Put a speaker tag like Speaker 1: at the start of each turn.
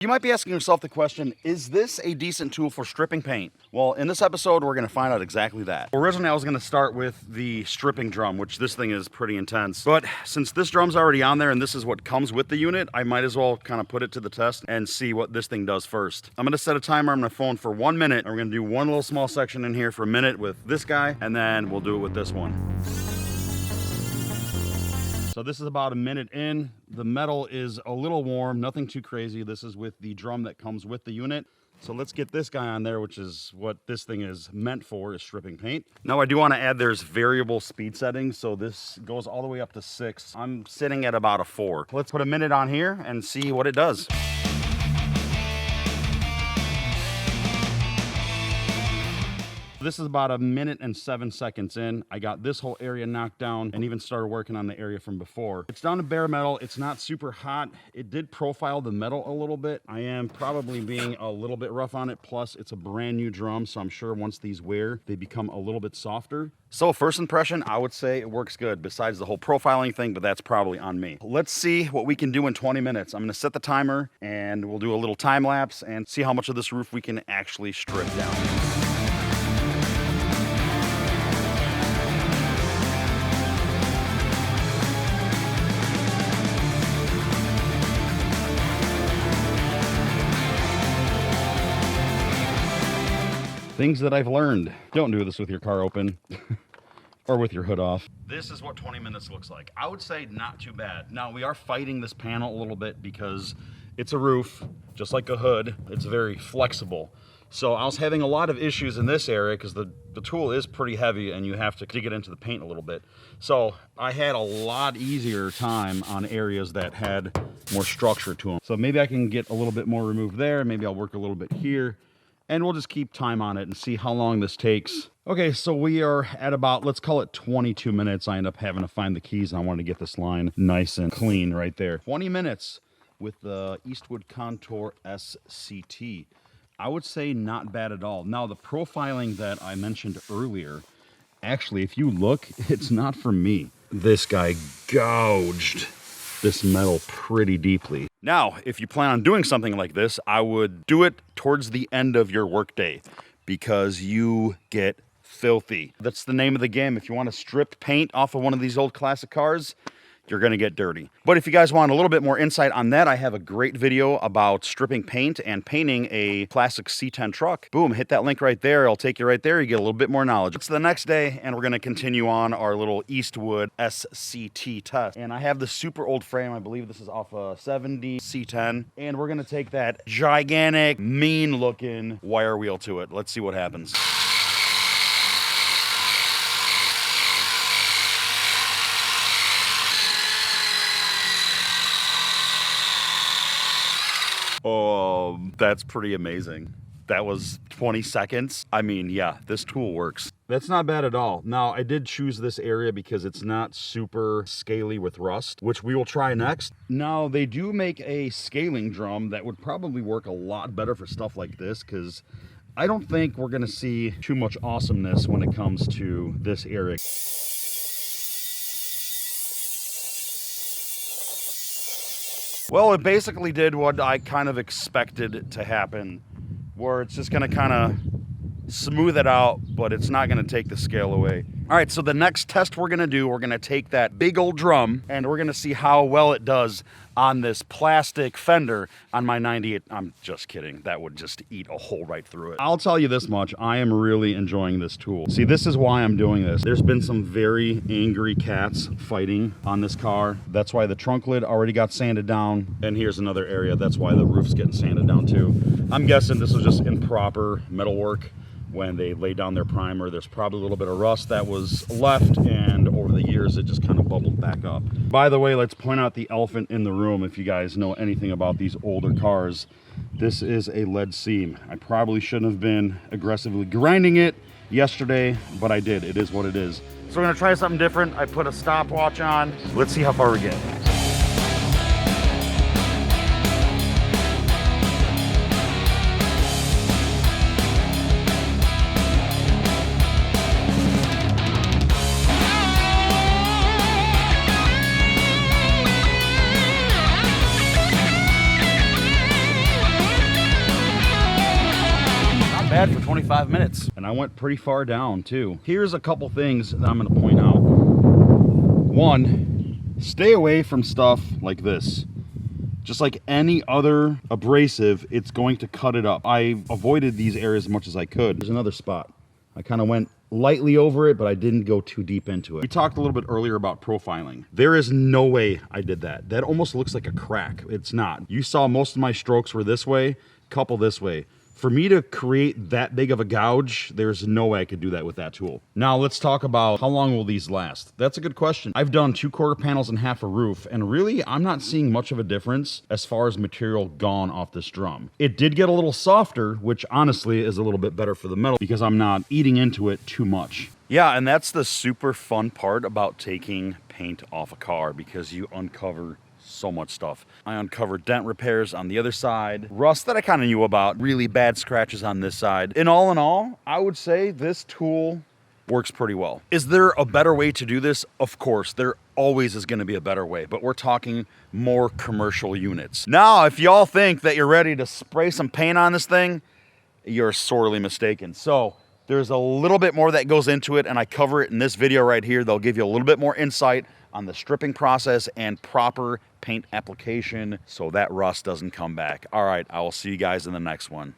Speaker 1: You might be asking yourself the question, is this a decent tool for stripping paint? Well, in this episode, we're gonna find out exactly that. Originally, I was gonna start with the stripping drum, which this thing is pretty intense. But since this drum's already on there and this is what comes with the unit, I might as well kind of put it to the test and see what this thing does first. I'm gonna set a timer on my phone for 1 minute, and we're gonna do one little small section in here for a minute with this guy, and then we'll do it with this one. So this is about a minute in. The metal is a little warm, nothing too crazy. This is with the drum that comes with the unit. So let's get this guy on there, which is what this thing is meant for, is stripping paint. Now I do want to add there's variable speed settings. So this goes all the way up to 6. I'm sitting at about a 4. Let's put a minute on here and see what it does. This is about a minute and 7 seconds in. I got this whole area knocked down and even started working on the area from before. It's down to bare metal. It's not super hot. It did profile the metal a little bit. I am probably being a little bit rough on it. Plus, it's a brand new drum, so I'm sure once these wear, they become a little bit softer. So first impression, I would say it works good, besides the whole profiling thing, but that's probably on me. Let's see what we can do in 20 minutes. I'm gonna set the timer and we'll do a little time lapse and see how much of this roof we can actually strip down. Things that I've learned. Don't do this with your car open or with your hood off. This is what 20 minutes looks like. I would say not too bad. Now we are fighting this panel a little bit because it's a roof, just like a hood. It's very flexible. So I was having a lot of issues in this area because the tool is pretty heavy and you have to dig it into the paint a little bit. So I had a lot easier time on areas that had more structure to them. So maybe I can get a little bit more removed there. Maybe I'll work a little bit here. And we'll just keep time on it and see how long this takes. Okay, so we are at about, let's call it 22 minutes. I end up having to find the keys, and I wanted to get this line nice and clean right there. 20 minutes with the Eastwood Contours SCT. I would say not bad at all. Now, the profiling that I mentioned earlier, actually, if you look, it's not for me. This guy gouged this metal pretty deeply. Now, if you plan on doing something like this, I would do it towards the end of your workday because you get filthy. That's the name of the game. If you want to strip paint off of one of these old classic cars, you're gonna get dirty. But if you guys want a little bit more insight on that, I have a great video about stripping paint and painting a classic C10 truck. Boom, hit that link right there. It'll take you right there. You get a little bit more knowledge. It's the next day, and we're gonna continue on our little Eastwood SCT test. And I have this super old frame. I believe this is off a 70 C10. And we're gonna take that gigantic, mean looking wire wheel to it. Let's see what happens. Oh, that's pretty amazing. That was 20 seconds. I mean, yeah, this tool works. That's not bad at all. Now, I did choose this area because it's not super scaly with rust, which we will try next. Now, they do make a scaling drum that would probably work a lot better for stuff like this because I don't think we're gonna see too much awesomeness when it comes to this area. Well, it basically did what I kind of expected to happen, where it's just gonna kind of smooth it out, but it's not gonna take the scale away. All right, so the next test we're gonna do, we're gonna take that big old drum and we're gonna see how well it does on this plastic fender on my 98. I'm just kidding. That would just eat a hole right through it. I'll tell you this much. I am really enjoying this tool. See, this is why I'm doing this. There's been some very angry cats fighting on this car. That's why the trunk lid already got sanded down. And here's another area. That's why the roof's getting sanded down too. I'm guessing this was just improper metal work. When they laid down their primer, there's probably a little bit of rust that was left, and over the years it just kind of bubbled back up. By the way, let's point out the elephant in the room. If you guys know anything about these older cars, this is a lead seam. I probably shouldn't have been aggressively grinding it yesterday, but I did. It is what it is. So we're gonna try something different. I put a stopwatch on. Let's see how far we get. bad for 25 minutes. And I went pretty far down too. Here's a couple things that I'm gonna point out. One, stay away from stuff like this. Just like any other abrasive, it's going to cut it up. I avoided these areas as much as I could. There's another spot. I kind of went lightly over it, but I didn't go too deep into it. We talked a little bit earlier about profiling. There is no way I did that. That almost looks like a crack. It's not. You saw most of my strokes were this way, couple this way. For me to create that big of a gouge, there's no way I could do that with that tool. Now let's talk about how long will these last? That's a good question. I've done 2/4 panels and half a roof, and really I'm not seeing much of a difference as far as material gone off this drum. It did get a little softer, which honestly is a little bit better for the metal because I'm not eating into it too much. Yeah, and that's the super fun part about taking paint off a car, because you uncover so much stuff. I uncovered dent repairs on the other side, rust that I kind of knew about, really bad scratches on this side. In all, I would say this tool works pretty well. Is there a better way to do this? Of course, there always is going to be a better way, but we're talking more commercial units. Now, if y'all think that you're ready to spray some paint on this thing, you're sorely mistaken. So there's a little bit more that goes into it, and I cover it in this video right here. They'll give you a little bit more insight on the stripping process and proper paint application so that rust doesn't come back. All right, I will see you guys in the next one.